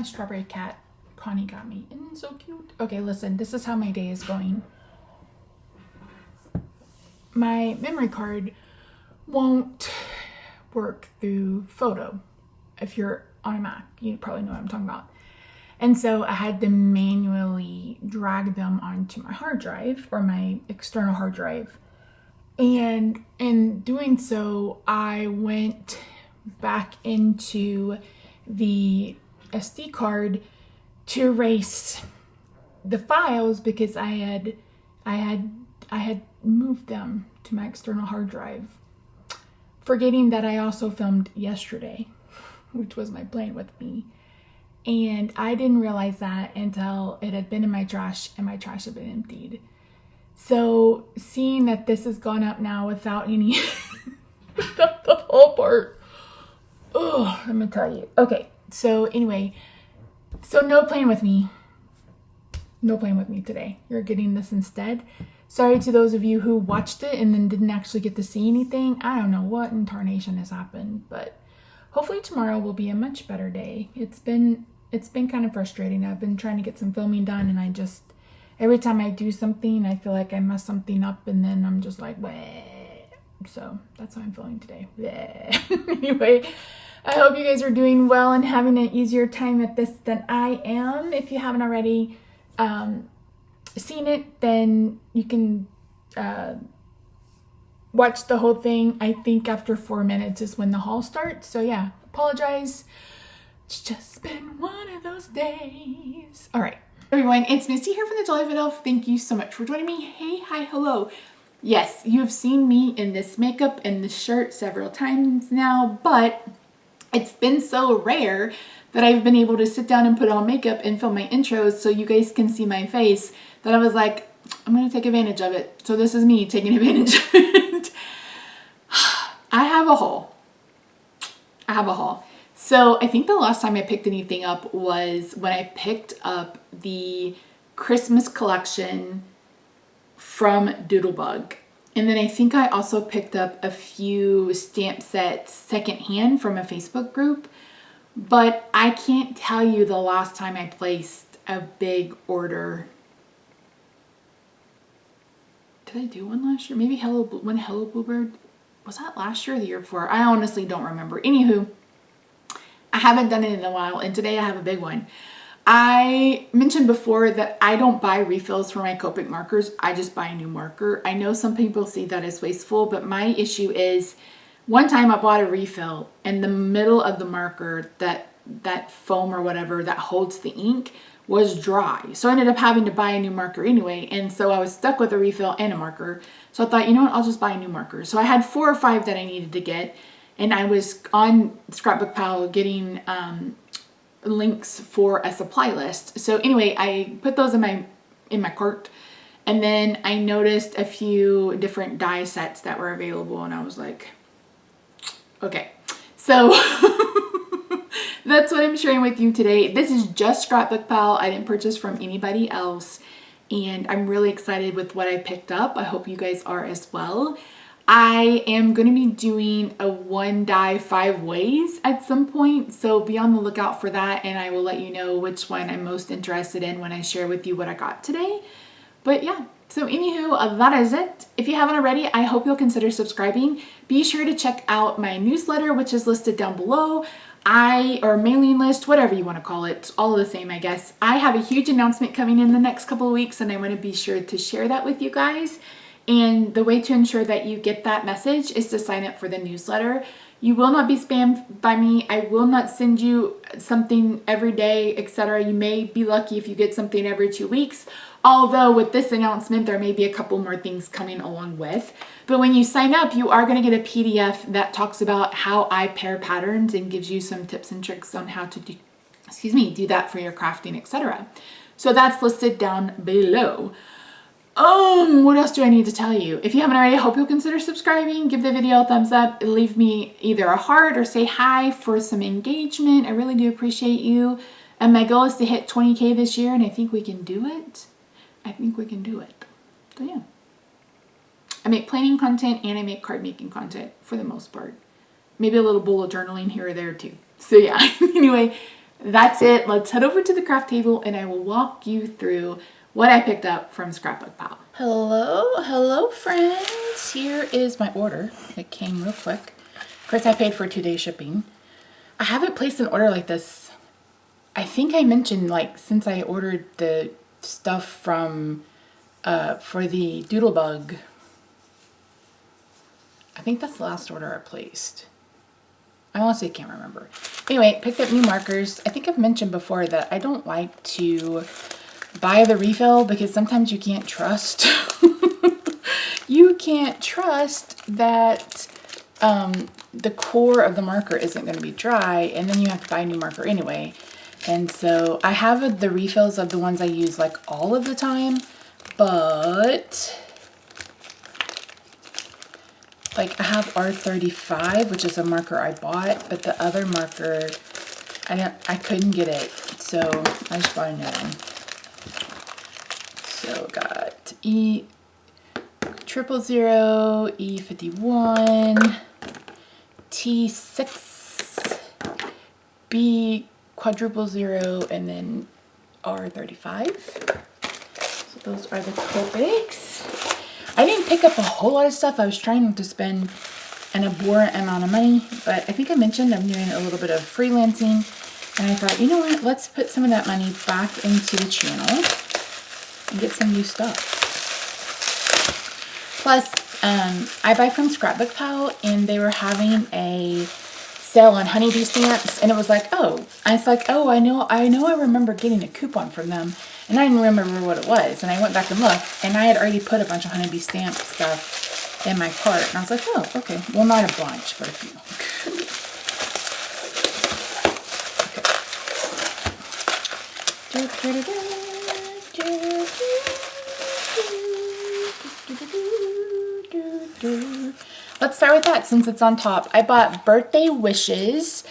my strawberry cat Connie got me. Isn't it so cute? Okay, listen, this is how my day is going. My memory card won't work through photo. If you're on a Mac, you probably know what I'm talking about. And so I had to manually drag them onto my hard drive, or my external hard drive. And in doing so, I went back into the SD card to erase the files because I had moved them to my external hard drive, forgetting that I also filmed yesterday, which was my plan with me. And I didn't realize that until it had been in my trash and my trash had been emptied. So seeing that this has gone up now without any, without the whole part, oh, let me tell you. Okay, so anyway, so no playing with me. No playing with me today. You're getting this instead. Sorry to those of you who watched it and then didn't actually get to see anything. I don't know what in tarnation has happened, but hopefully tomorrow will be a much better day. It's been kind of frustrating. I've been trying to get some filming done, and I just, every time I do something, I feel like I mess something up, and then I'm just like, bleh. So that's how I'm feeling today. Anyway, I hope you guys are doing well and having an easier time at this than I am. If you haven't already seen it, then you can watch the whole thing. I think after 4 minutes is when the haul starts. So yeah, apologize. It's just been one of those days. All right, everyone, it's Misty here from TheJollyFatElf. Thank you so much for joining me. Hey, hi, hello. Yes, you have seen me in this makeup and this shirt several times now, but it's been so rare that I've been able to sit down and put on makeup and film my intros so you guys can see my face, that I was like, I'm going to take advantage of it. So this is me taking advantage of it. I have a haul. So I think the last time I picked anything up was when I picked up the Christmas collection from Doodlebug. And then I think I also picked up a few stamp sets secondhand from a Facebook group. But I can't tell you the last time I placed a big order. Did I do one last year? Maybe Hello Bluebird? Was that last year or the year before? I honestly don't remember. Anywho, I haven't done it in a while, and today I have a big one. I mentioned before that I don't buy refills for my Copic markers. I just buy a new marker. I know some people see that as wasteful, but my issue is, one time I bought a refill and the middle of the marker, that foam or whatever that holds the ink, was dry. So I ended up having to buy a new marker anyway. And so I was stuck with a refill and a marker. So I thought, you know what, I'll just buy a new marker. So I had 4 or 5 that I needed to get. And I was on Scrapbook Pal getting links for a supply list. So anyway, I put those in my cart. And then I noticed a few different die sets that were available. And I was like, okay. So that's what I'm sharing with you today. This is just Scrapbook Pal. I didn't purchase from anybody else. And I'm really excited with what I picked up. I hope you guys are as well. I am going to be doing a 1 die 5 ways at some point. So be on the lookout for that. And I will let you know which one I'm most interested in when I share with you what I got today. But yeah. So anywho, that is it. If you haven't already, I hope you'll consider subscribing. Be sure to check out my newsletter, which is listed down below. Or mailing list, whatever you want to call it. It's all the same, I guess. I have a huge announcement coming in the next couple of weeks, and I want to be sure to share that with you guys. And the way to ensure that you get that message is to sign up for the newsletter. You will not be spammed by me. I will not send you something every day, etc. You may be lucky if you get something every 2 weeks. Although with this announcement, there may be a couple more things coming along with. But when you sign up, you are going to get a PDF that talks about how I pair patterns and gives you some tips and tricks on how to do that for your crafting, etc. So that's listed down below. What else do I need to tell you? If you haven't already, I hope you'll consider subscribing. Give the video a thumbs up. Leave me either a heart or say hi for some engagement. I really do appreciate you. And my goal is to hit 20K this year, and I think we can do it. So yeah. I make planning content and I make card making content for the most part. Maybe a little bullet journaling here or there too. So yeah, anyway, that's it. Let's head over to the craft table and I will walk you through what I picked up from Scrapbook Pal. Hello friends. Here is my order. It came real quick. Of course, I paid for 2-day shipping. I haven't placed an order like this. I think I mentioned, like, since I ordered the stuff from for the Doodlebug. I think that's the last order I placed. I honestly can't remember. Anyway, picked up new markers. I think I've mentioned before that I don't like to buy the refill because sometimes you can't trust. You can't trust that the core of the marker isn't going to be dry, and then you have to buy a new marker anyway. And so I have the refills of the ones I use like all of the time, but like I have R35, which is a marker I bought, but the other marker I couldn't get it, so I just bought a new one. So got E00, E51, T6, B00, and then R35. So those are the topics. I didn't pick up a whole lot of stuff. I was trying not to spend an abhorrent amount of money, but I think I mentioned I'm doing a little bit of freelancing, and I thought, you know what, let's put some of that money back into the channel and get some new stuff. Plus, I buy from Scrapbook Pal, and they were having a sale on honeybee stamps, and it was like, oh, I was like, oh, I know, I remember getting a coupon from them, and I didn't remember what it was, and I went back and looked, and I had already put a bunch of honeybee stamp stuff in my cart, and I was like, oh, okay, well, not a bunch, but a few. Let's start with that since it's on top. I bought birthday wishes,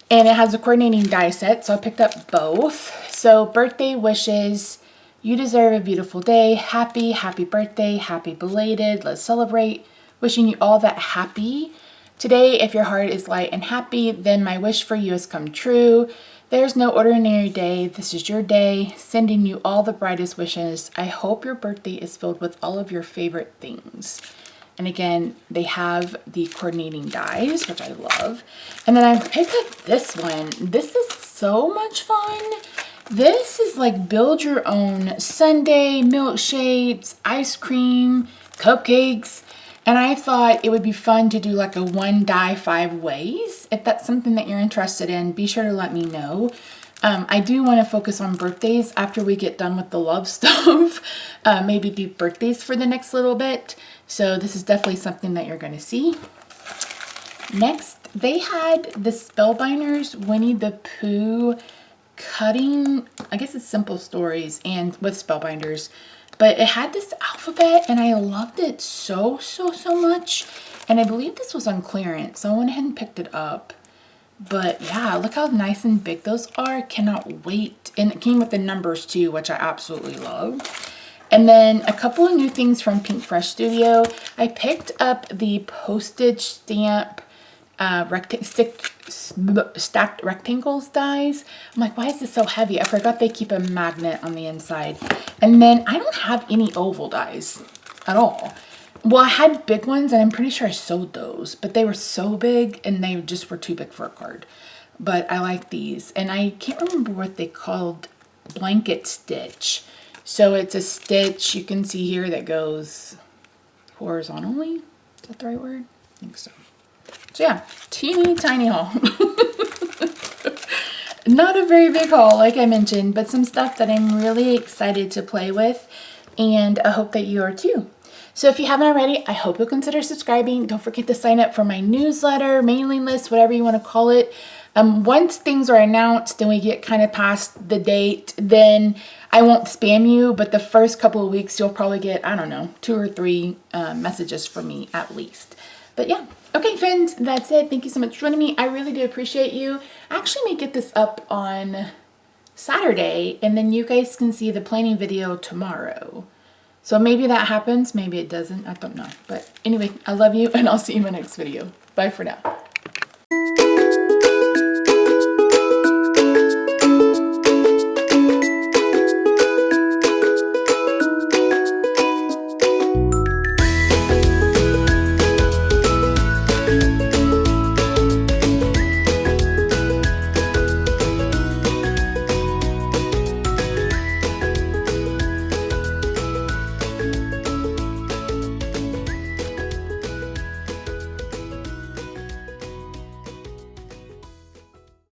and it has a coordinating die set, so I picked up both. So birthday wishes, you deserve a beautiful day. Happy birthday, happy belated. Let's celebrate. Wishing you all that happy. Today, if your heart is light and happy, then my wish for you has come true. There's no ordinary day. This is your day. Sending you all the brightest wishes. I hope your birthday is filled with all of your favorite things. And again, they have the coordinating dies, which I love. And then I picked up this one. This is so much fun. This is like build your own sundae, milkshakes, ice cream, cupcakes. And I thought it would be fun to do like a 1 die 5 ways. If that's something that you're interested in, be sure to let me know. I do want to focus on birthdays after we get done with the love stuff. Maybe do birthdays for the next little bit. So this is definitely something that you're going to see. Next, they had the Spellbinders Winnie the Pooh cutting, I guess it's simple stories and with Spellbinders. But it had this alphabet and I loved it so much. And I believe this was on clearance, so I went ahead and picked it up. But yeah, look how nice and big those are. Cannot wait. And it came with the numbers too, which I absolutely love. And then a couple of new things from Pink Fresh Studio. I picked up the postage stamp stacked rectangles dies. I'm like, why is this so heavy? I forgot they keep a magnet on the inside. And then I don't have any oval dies at all. Well, I had big ones and I'm pretty sure I sold those, but they were so big and they just were too big for a card. But I like these, and I can't remember what they called, blanket stitch. So it's a stitch you can see here that goes horizontally. Is that the right word? I think so. So yeah, teeny tiny haul. Not a very big haul like I mentioned, but some stuff that I'm really excited to play with, and I hope that you are too. So if you haven't already, I hope you'll consider subscribing. Don't forget to sign up for my newsletter, mailing list, whatever you want to call it. Once things are announced and we get kind of past the date, then I won't spam you, but the first couple of weeks you'll probably get, I don't know, 2 or 3 messages from me at least. But yeah, okay friends, that's it. Thank you so much for joining me. I really do appreciate you. I actually may get this up on Saturday, and then you guys can see the planning video tomorrow. So maybe that happens, maybe it doesn't, I don't know. But anyway, I love you, and I'll see you in my next video. Bye for now.